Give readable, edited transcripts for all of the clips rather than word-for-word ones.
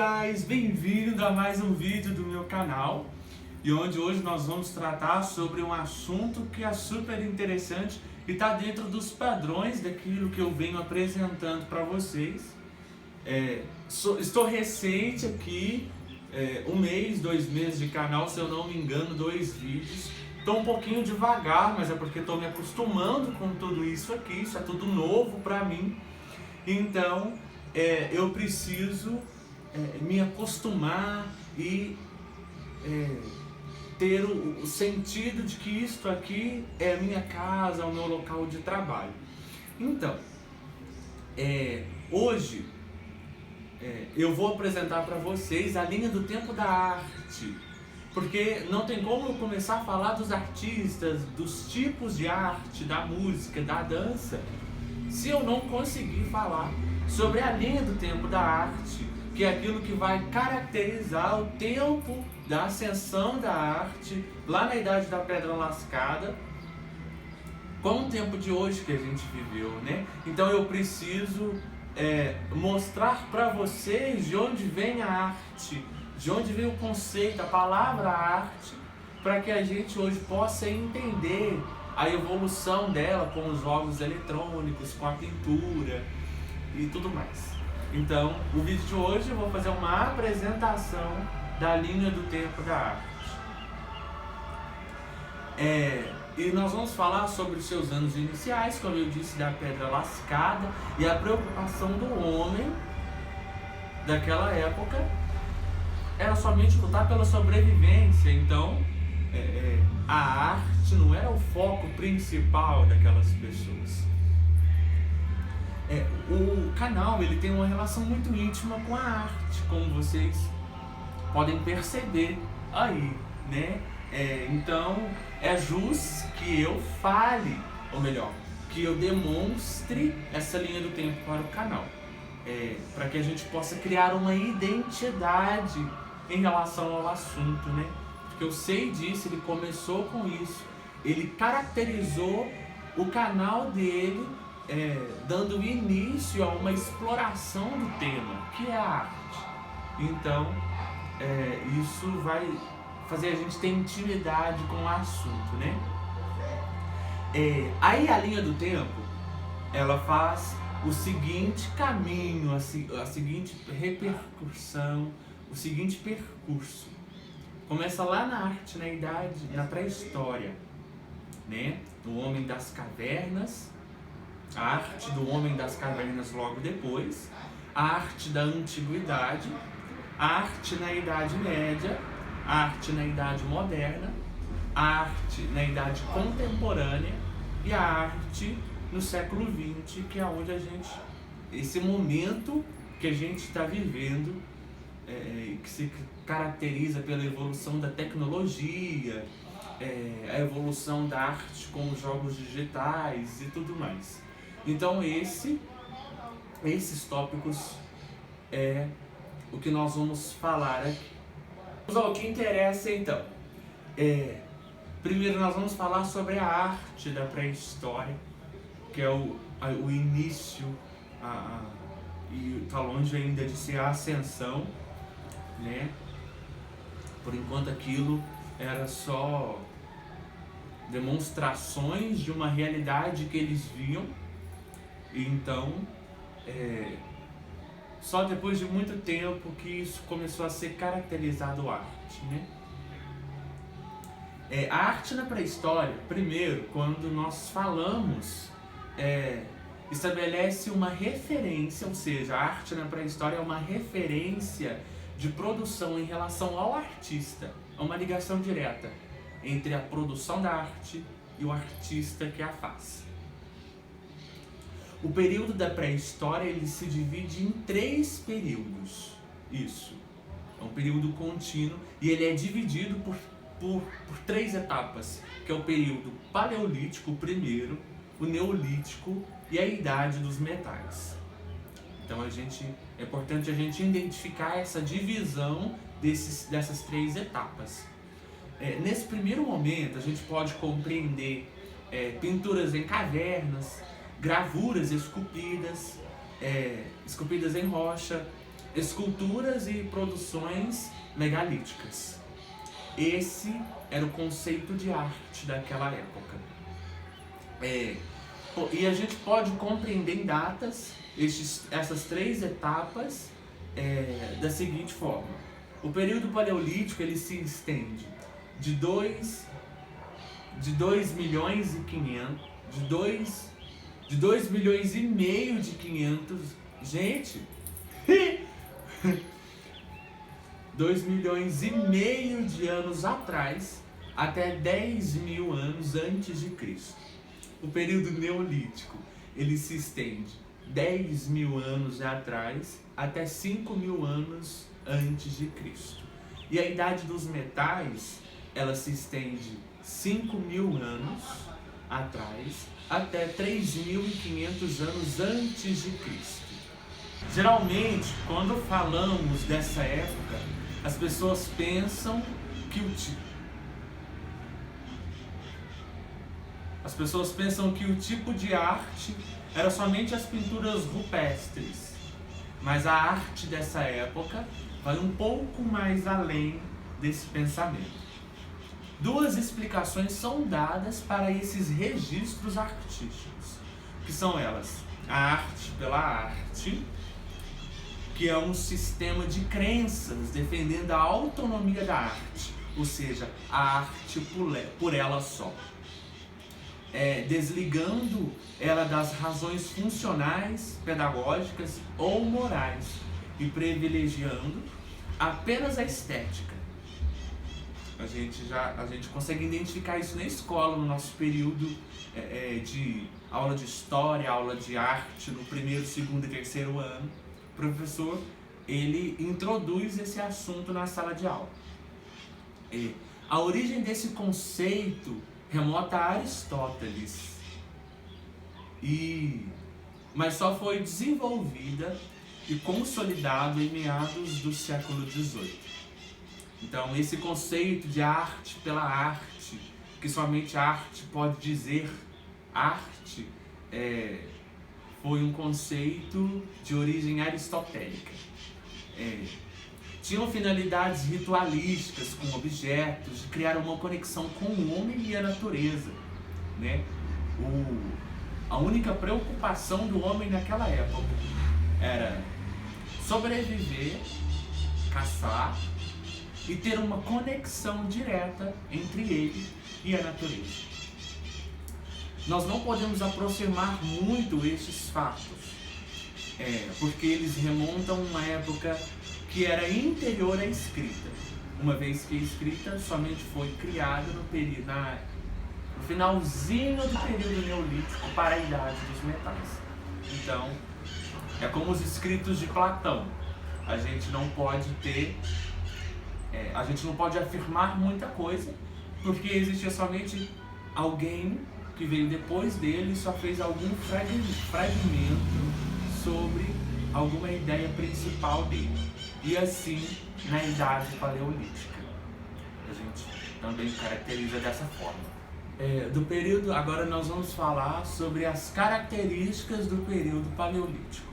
guys, bem-vindo a mais um vídeo do meu canal e onde hoje nós vamos tratar sobre um assunto que é super interessante e está dentro dos padrões daquilo que eu venho apresentando para vocês. Estou recente aqui, um mês, 2 meses de canal, se eu não me engano, 2 vídeos. Estou um pouquinho devagar, mas é porque estou me acostumando com tudo isso aqui, isso é tudo novo para mim. Então, eu preciso me acostumar e ter o sentido de que isto aqui é a minha casa, é o meu local de trabalho. Então, hoje eu vou apresentar para vocês a linha do tempo da arte, porque não tem como eu começar a falar dos artistas, dos tipos de arte, da música, da dança, se eu não conseguir falar sobre a linha do tempo da arte, que é aquilo que vai caracterizar o tempo da ascensão da arte lá na Idade da Pedra Lascada com o tempo de hoje que a gente viveu, né? Então eu preciso mostrar para vocês de onde vem a arte, de onde vem o conceito, a palavra arte, para que a gente hoje possa entender a evolução dela com os jogos eletrônicos, com a pintura e tudo mais. Então, o vídeo de hoje eu vou fazer uma apresentação da linha do tempo da arte. E nós vamos falar sobre os seus anos iniciais, como eu disse, da Pedra Lascada, e a preocupação do homem daquela época era somente lutar pela sobrevivência. Então, a arte não era o foco principal daquelas pessoas. O canal ele tem uma relação muito íntima com a arte, como vocês podem perceber aí, né? Então é justo que eu fale, ou melhor, que eu demonstre essa linha do tempo para o canal, para que a gente possa criar uma identidade em relação ao assunto, né? Porque eu sei disso, ele começou com isso, ele caracterizou o canal dele, dando início a uma exploração do tema, que é a arte. Então, isso vai fazer a gente ter intimidade com o assunto, né? Aí a linha do tempo, ela faz o seguinte caminho, a seguinte repercussão, o seguinte percurso. Começa lá na arte, na pré-história, né? O homem das cavernas, a arte do homem das cavernas logo depois, a arte da antiguidade, a arte na Idade Média, a arte na Idade Moderna, a arte na Idade Contemporânea e a arte no século XX, que é onde esse momento que a gente está vivendo, que se caracteriza pela evolução da tecnologia, a evolução da arte com os jogos digitais e tudo mais. Então esses tópicos é o que nós vamos falar aqui. Vamos ao que interessa então. Primeiro nós vamos falar sobre a arte da pré-história, que é o início e está longe ainda de ser a ascensão, né? Por enquanto aquilo era só demonstrações de uma realidade que eles viam. Então, só depois de muito tempo que isso começou a ser caracterizado arte, né? A arte na pré-história, primeiro, quando nós falamos, estabelece uma referência, ou seja, a arte na pré-história é uma referência de produção em relação ao artista, é uma ligação direta entre a produção da arte e o artista que a faz. O período da pré-história ele se divide em 3 períodos. Isso. É um período contínuo e ele é dividido por 3 etapas, que é o período paleolítico, o primeiro, o neolítico e a idade dos metais. Então é importante a gente identificar essa divisão dessas 3 etapas. Nesse primeiro momento a gente pode compreender pinturas em cavernas, gravuras esculpidas em rocha, esculturas e produções megalíticas. Esse era o conceito de arte daquela época. E a gente pode compreender em datas essas 3 etapas da seguinte forma. O período paleolítico ele se estende de 2 milhões e 500, de 2 milhões e meio de 500, gente, 2 milhões e meio de anos atrás até 10 mil anos antes de Cristo. O período neolítico ele se estende 10 mil anos atrás até 5 mil anos antes de Cristo. E a idade dos metais ela se estende 5 mil anos atrás até 3.500 anos antes de Cristo. Geralmente, quando falamos dessa época, as pessoas pensam que o tipo de arte era somente as pinturas rupestres. Mas a arte dessa época vai um pouco mais além desse pensamento. 2 explicações são dadas para esses registros artísticos, que são elas: a arte pela arte, que é um sistema de crenças defendendo a autonomia da arte, ou seja, a arte por ela só, desligando ela das razões funcionais, pedagógicas ou morais e privilegiando apenas a estética. A gente consegue identificar isso na escola, no nosso período de aula de história, aula de arte, no 1º, 2º e 3º ano. O professor, ele introduz esse assunto na sala de aula. A origem desse conceito remota a Aristóteles, mas só foi desenvolvida e consolidado em meados do século XVIII. Então, esse conceito de arte pela arte, que somente a arte pode dizer arte, foi um conceito de origem aristotélica. Tinham finalidades ritualísticas com objetos, de criar uma conexão com o homem e a natureza, né? A única preocupação do homem naquela época era sobreviver, caçar e ter uma conexão direta entre ele e a natureza. Nós não podemos aproximar muito estes fatos, porque eles remontam a uma época que era interior à escrita, uma vez que a escrita somente foi criada no finalzinho do período neolítico para a idade dos metais. Então, é como os escritos de Platão. A gente não pode afirmar muita coisa, porque existia somente alguém que veio depois dele e só fez algum fragmento sobre alguma ideia principal dele. E assim, na idade paleolítica, a gente também caracteriza dessa forma. Agora nós vamos falar sobre as características do período paleolítico.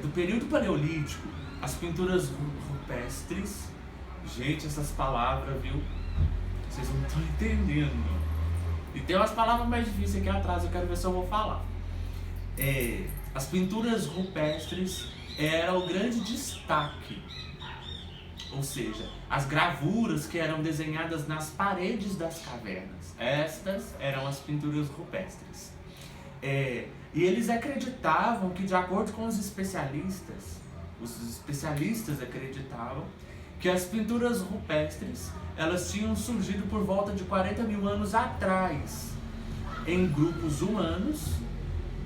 Do período paleolítico, as pinturas rupestres. Gente, essas palavras, viu? Vocês não estão entendendo. E tem umas palavras mais difíceis aqui atrás, eu quero ver se eu vou falar. As pinturas rupestres eram o grande destaque. Ou seja, as gravuras que eram desenhadas nas paredes das cavernas. Estas eram as pinturas rupestres. E eles acreditavam que, de acordo com os especialistas acreditavam que as pinturas rupestres elas tinham surgido por volta de 40 mil anos atrás, em grupos humanos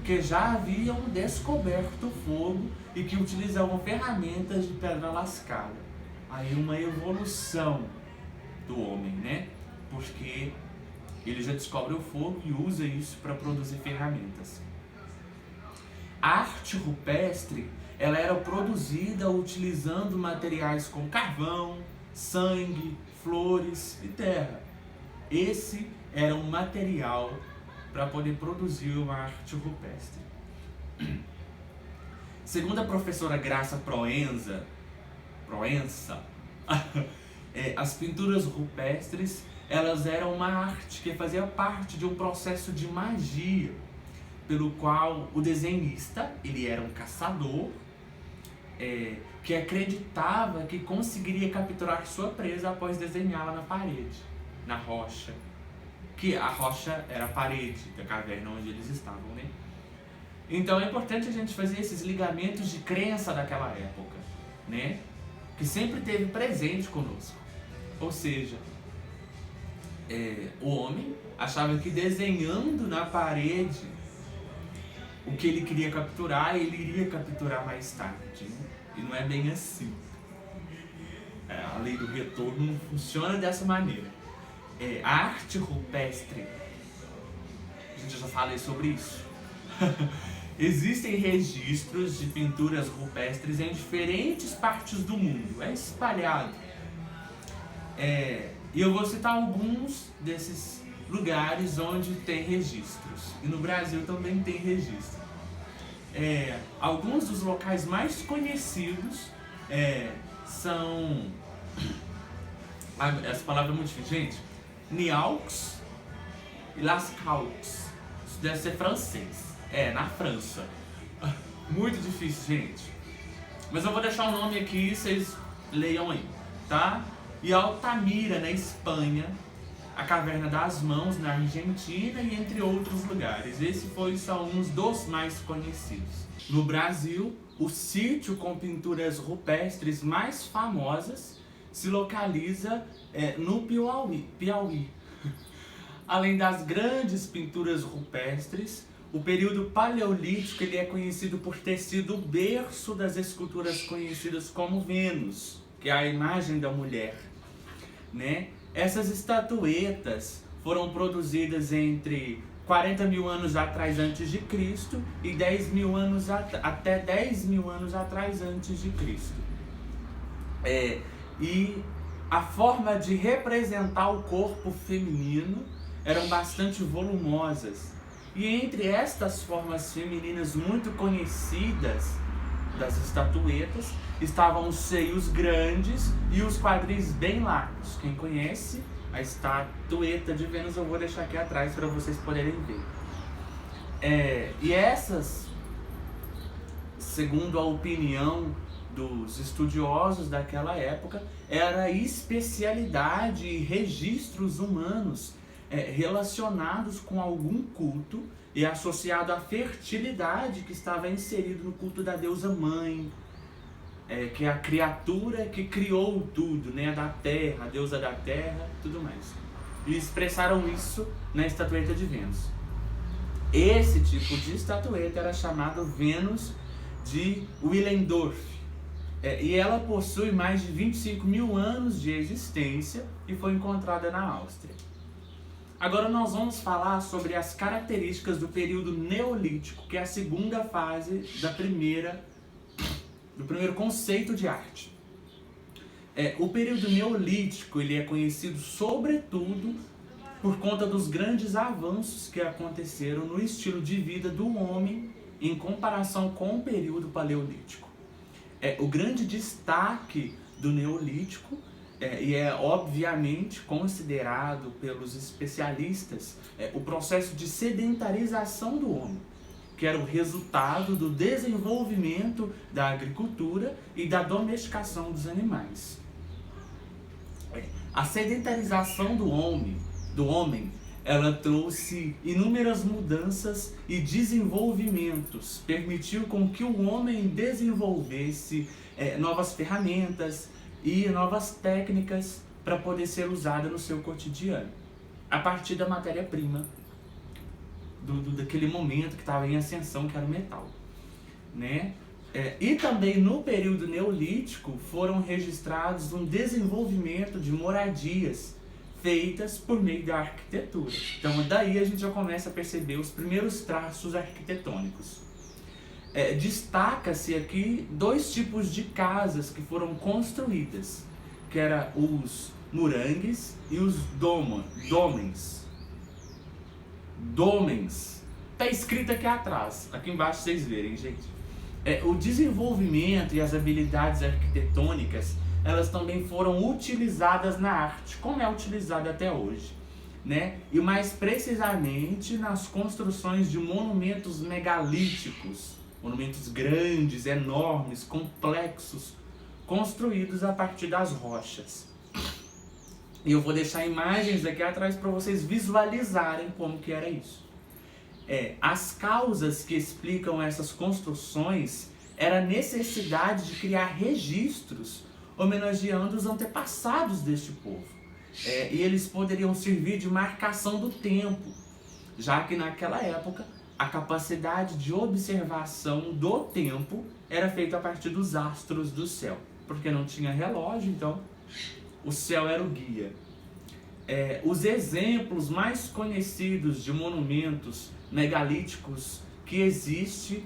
que já haviam descoberto o fogo e que utilizavam ferramentas de pedra lascada. Aí uma evolução do homem, né? Porque ele já descobre o fogo e usa isso para produzir ferramentas. A arte rupestre ela era produzida utilizando materiais como carvão, sangue, flores e terra. Esse era um material para poder produzir uma arte rupestre. Segundo a professora Graça Proença, as pinturas rupestres, elas eram uma arte que fazia parte de um processo de magia, pelo qual o desenhista, ele era um caçador, que acreditava que conseguiria capturar sua presa após desenhá-la na parede, na rocha, que a rocha era a parede da caverna onde eles estavam, né? Então é importante a gente fazer esses ligamentos de crença daquela época, né? Que sempre teve presente conosco. Ou seja, o homem achava que desenhando na parede o que ele queria capturar, ele iria capturar mais tarde, né? E não é bem assim. A lei do retorno não funciona dessa maneira. A arte rupestre, a gente já falei sobre isso. Existem registros de pinturas rupestres em diferentes partes do mundo, é espalhado. E eu vou citar alguns desses lugares onde tem registros. E no Brasil também tem registro. Alguns dos locais mais conhecidos são... Essa palavra é muito difícil, gente. Niaux e Lascaux. Isso deve ser francês. Na França. Muito difícil, gente. Mas eu vou deixar o nome aqui, vocês leiam aí, tá? E Altamira, na Espanha. A Caverna das Mãos, na Argentina, e entre outros lugares. Esses são uns dos mais conhecidos. No Brasil, o sítio com pinturas rupestres mais famosas se localiza no Piauí. Além das grandes pinturas rupestres, o período paleolítico ele é conhecido por ter sido o berço das esculturas conhecidas como Vênus, que é a imagem da mulher, né? Essas estatuetas foram produzidas entre 40 mil anos atrás antes de Cristo e 10 mil anos até 10 mil anos atrás antes de Cristo. E a forma de representar o corpo feminino eram bastante volumosas. E entre estas formas femininas muito conhecidas das estatuetas estavam os seios grandes e os quadris bem largos. Quem conhece a estatueta de Vênus eu vou deixar aqui atrás para vocês poderem ver. E essas, segundo a opinião dos estudiosos daquela época, era a especialidade e registros humanos relacionados com algum culto e associado à fertilidade que estava inserido no culto da deusa mãe, que é a criatura que criou tudo, né, da terra, a deusa da terra, tudo mais. E expressaram isso na estatueta de Vênus. Esse tipo de estatueta era chamado Vênus de Willendorf. E ela possui mais de 25 mil anos de existência e foi encontrada na Áustria. Agora nós vamos falar sobre as características do período neolítico, que é a segunda fase do primeiro conceito de arte. O período neolítico ele é conhecido sobretudo por conta dos grandes avanços que aconteceram no estilo de vida do homem em comparação com o período paleolítico. O grande destaque do neolítico e é obviamente considerado pelos especialistas o processo de sedentarização do homem, que era o resultado do desenvolvimento da agricultura e da domesticação dos animais. A sedentarização do homem, ela trouxe inúmeras mudanças e desenvolvimentos, permitiu com que o homem desenvolvesse novas ferramentas e novas técnicas para poder ser usada no seu cotidiano, a partir da matéria-prima daquele momento que estava em ascensão, que era o metal, né? E também no período neolítico foram registrados um desenvolvimento de moradias feitas por meio da arquitetura. Então daí a gente já começa a perceber os primeiros traços arquitetônicos. Destaca-se aqui dois tipos de casas que foram construídas, que eram os murangues e os domens. Tá escrito aqui atrás, aqui embaixo vocês verem, gente. O desenvolvimento e as habilidades arquitetônicas, elas também foram utilizadas na arte, como é utilizada até hoje, né? E mais precisamente nas construções de monumentos megalíticos, monumentos grandes, enormes, complexos, construídos a partir das rochas. E eu vou deixar imagens aqui atrás para vocês visualizarem como que era isso. As causas que explicam essas construções era a necessidade de criar registros homenageando os antepassados deste povo. E eles poderiam servir de marcação do tempo, já que naquela época a capacidade de observação do tempo era feita a partir dos astros do céu, porque não tinha relógio, então o céu era o guia. Os exemplos mais conhecidos de monumentos megalíticos que existe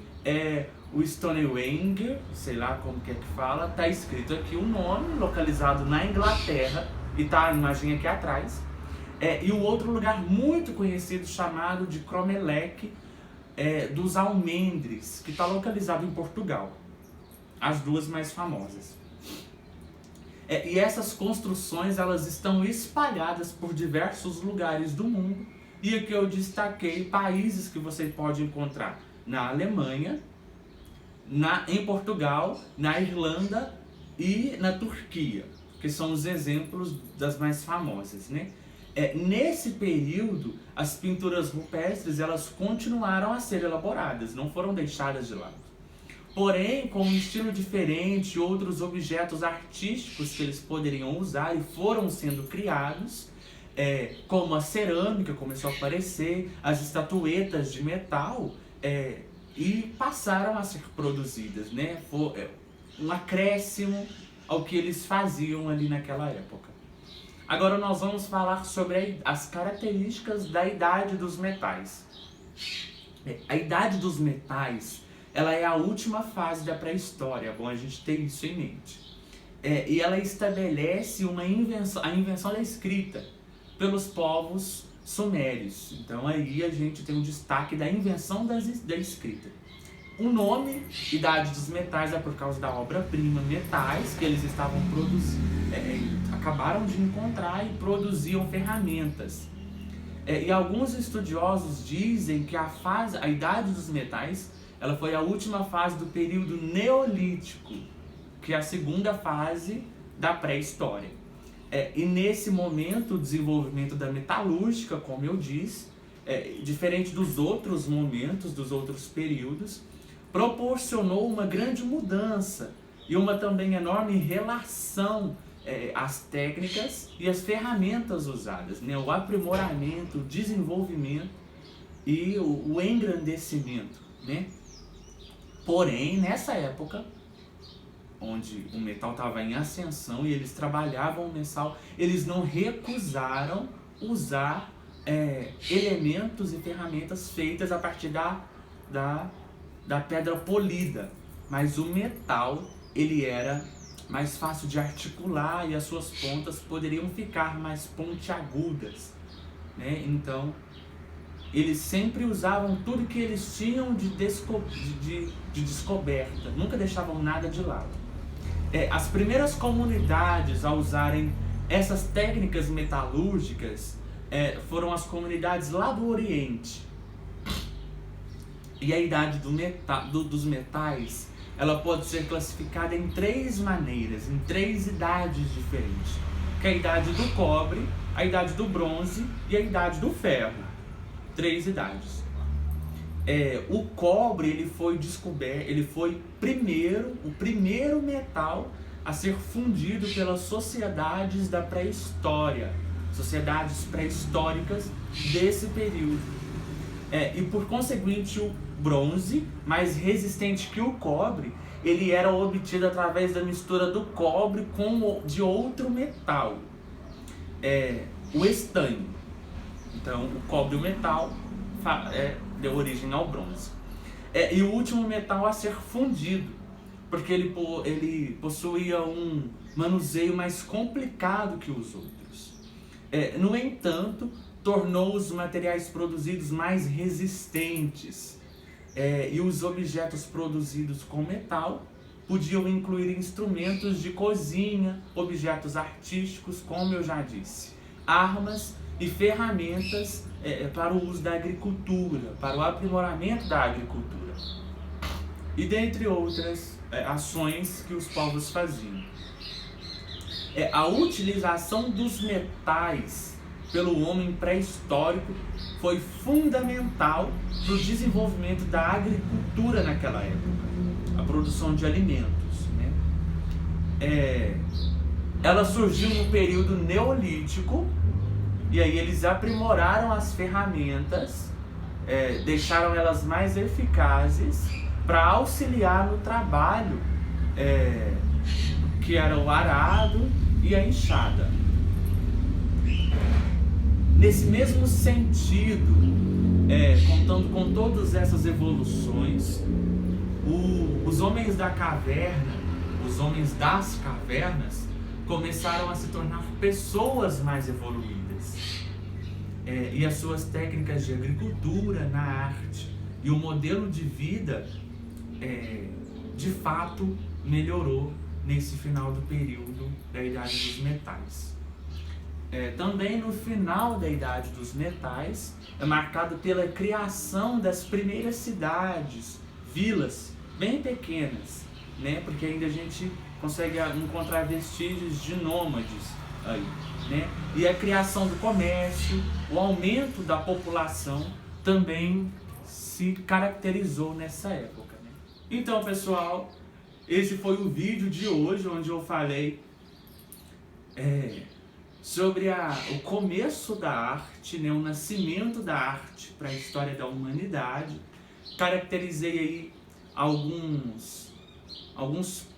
o Stonehenge, sei lá como que é que fala, tá escrito aqui o nome, localizado na Inglaterra, e tá a imagem aqui atrás. E o outro lugar muito conhecido chamado de Crommelech dos Almendres, que está localizado em Portugal. As duas mais famosas. E essas construções, elas estão espalhadas por diversos lugares do mundo. E aqui eu destaquei países que você pode encontrar na Alemanha, em Portugal, na Irlanda e na Turquia, que são os exemplos das mais famosas, né? Nesse período, as pinturas rupestres, elas continuaram a ser elaboradas, não foram deixadas de lado. Porém, com um estilo diferente, outros objetos artísticos que eles poderiam usar e foram sendo criados, como a cerâmica começou a aparecer, as estatuetas de metal, e passaram a ser produzidas, né? Foi um acréscimo ao que eles faziam ali naquela época. Agora nós vamos falar sobre as características da idade dos metais. A idade dos metais, ela é a última fase da pré-história, é bom a gente ter isso em mente. E ela estabelece a invenção da escrita pelos povos sumérios. Então aí a gente tem um destaque da invenção da escrita. O nome Idade dos Metais é por causa da obra-prima metais que eles estavam acabaram de encontrar e produziam ferramentas. E alguns estudiosos dizem que a Idade dos Metais, ela foi a última fase do período Neolítico, que é a segunda fase da pré-história. E nesse momento o desenvolvimento da metalúrgica, como eu disse, diferente dos outros momentos, dos outros períodos, proporcionou uma grande mudança e uma também enorme relação às técnicas e às ferramentas usadas, né? O aprimoramento, o desenvolvimento e o engrandecimento, né? Porém, nessa época, onde o metal estava em ascensão e eles trabalhavam o metal, eles não recusaram usar elementos e ferramentas feitas a partir da pedra polida, mas o metal, ele era mais fácil de articular e as suas pontas poderiam ficar mais pontiagudas, né? Então, eles sempre usavam tudo que eles tinham de descoberta, nunca deixavam nada de lado. As primeiras comunidades a usarem essas técnicas metalúrgicas foram as comunidades lá do Oriente. E a idade dos metais, ela pode ser classificada em 3 maneiras, em 3 idades diferentes. Que é a idade do cobre, a idade do bronze e a idade do ferro. 3 idades. O cobre, ele foi descoberto, ele foi o primeiro metal a ser fundido pelas sociedades da pré-história, sociedades pré-históricas desse período. E por conseguinte, o bronze, mais resistente que o cobre, ele era obtido através da mistura do cobre de outro metal, o estanho. Então, o cobre e o metal deu origem ao bronze. E o último metal a ser fundido, porque ele possuía um manuseio mais complicado que os outros. No entanto, tornou os materiais produzidos mais resistentes, E os objetos produzidos com metal podiam incluir instrumentos de cozinha, objetos artísticos, como eu já disse, armas e ferramentas para o uso da agricultura, para o aprimoramento da agricultura. E dentre outras ações que os povos faziam. A utilização dos metais pelo homem pré-histórico foi fundamental para o desenvolvimento da agricultura naquela época, a produção de alimentos, né? Ela surgiu no período neolítico, e aí eles aprimoraram as ferramentas, deixaram elas mais eficazes para auxiliar no trabalho, que era o arado e a enxada. Nesse mesmo sentido, contando com todas essas evoluções, os homens da caverna, os homens das cavernas, começaram a se tornar pessoas mais evoluídas. E as suas técnicas de agricultura, na arte e o modelo de vida, de fato, melhorou nesse final do período da Idade dos Metais. Também no final da Idade dos Metais, é marcado pela criação das primeiras cidades, vilas bem pequenas, né? Porque ainda a gente consegue encontrar vestígios de nômades aí, né? E a criação do comércio, o aumento da população também se caracterizou nessa época, né? Então, pessoal, esse foi o vídeo de hoje, onde eu falei sobre o começo da arte, né? O nascimento da arte para a história da humanidade. Caracterizei aí alguns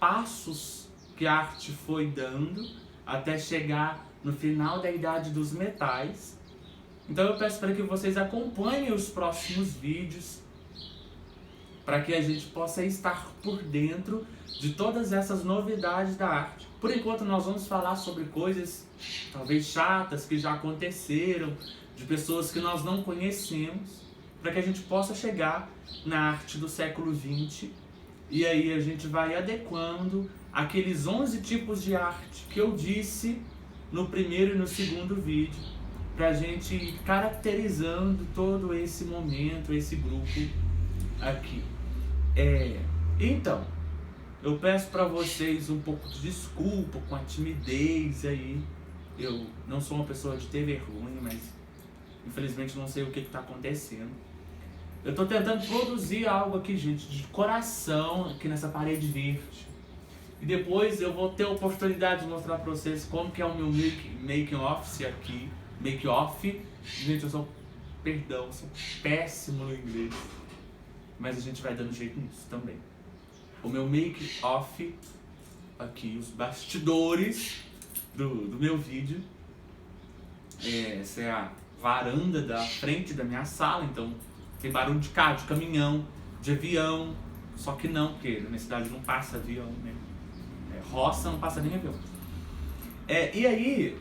passos que a arte foi dando até chegar no final da Idade dos Metais. Então eu peço para que vocês acompanhem os próximos vídeos, para que a gente possa estar por dentro de todas essas novidades da arte. Por enquanto nós vamos falar sobre coisas talvez chatas que já aconteceram, de pessoas que nós não conhecemos, para que a gente possa chegar na arte do século XX, e aí a gente vai adequando aqueles 11 tipos de arte que eu disse no primeiro e no segundo vídeo, para a gente ir caracterizando todo esse momento, esse grupo aqui. Então, eu peço para vocês um pouco de desculpa com a timidez aí. Eu não sou uma pessoa de ter vergonha, mas infelizmente não sei o que está acontecendo. Eu estou tentando produzir algo aqui, gente, de coração, aqui nessa parede verde. E depois eu vou ter a oportunidade de mostrar para vocês como que é o meu making off aqui. Make off. Gente, eu sou péssimo no inglês. Mas a gente vai dando jeito nisso também. O meu make off aqui, os bastidores do meu vídeo. Essa é a varanda da frente da minha sala, então tem barulho de carro, de caminhão, de avião. Só que não, porque na minha cidade não passa avião, né? Roça não passa nem avião. E aí,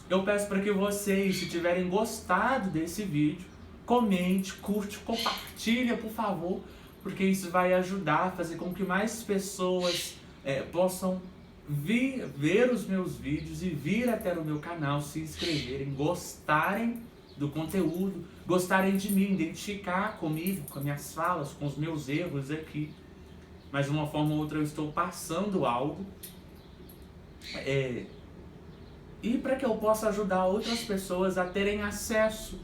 eu peço para que vocês, se tiverem gostado desse vídeo, comente, curte, compartilha, por favor, porque isso vai ajudar a fazer com que mais pessoas possam ver os meus vídeos e vir até o meu canal, se inscreverem, gostarem do conteúdo, gostarem de mim, identificar comigo, com as minhas falas, com os meus erros aqui. Mas de uma forma ou outra eu estou passando algo. E para que eu possa ajudar outras pessoas a terem acesso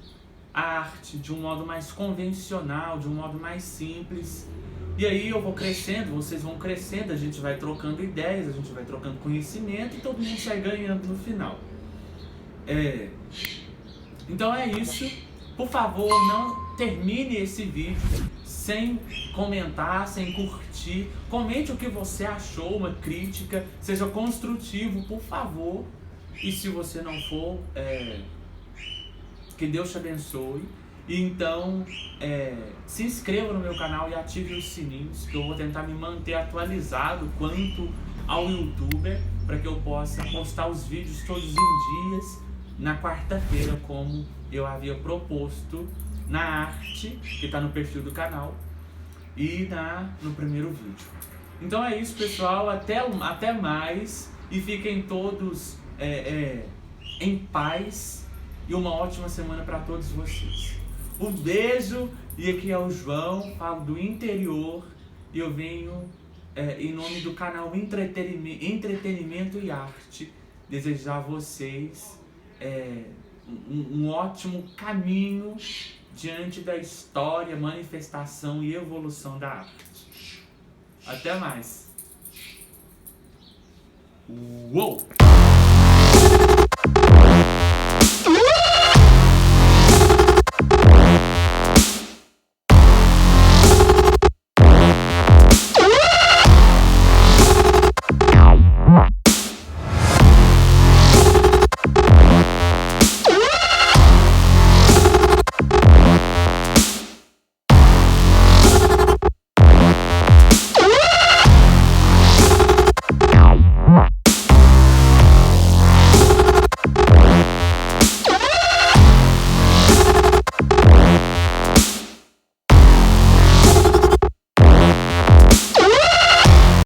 à arte de um modo mais convencional, de um modo mais simples. E aí eu vou crescendo, vocês vão crescendo, a gente vai trocando ideias, a gente vai trocando conhecimento e todo mundo sai ganhando no final. Então é isso. Por favor, não termine esse vídeo sem comentar, sem curtir. Comente o que você achou, uma crítica, seja construtivo, por favor. E se você não for, que Deus te abençoe. E então, se inscreva no meu canal e ative os sininhos, que eu vou tentar me manter atualizado quanto ao YouTuber, para que eu possa postar os vídeos todos os dias, na quarta-feira, como eu havia proposto na arte, que está no perfil do canal. e no primeiro vídeo. Então é isso, pessoal, até mais, e fiquem todos em paz, e uma ótima semana para todos vocês. Um beijo, e aqui é o João, falo do interior, e eu venho em nome do canal Entretenimento e Arte desejar a vocês um ótimo caminho diante da história, manifestação e evolução da arte. Até mais! Uou!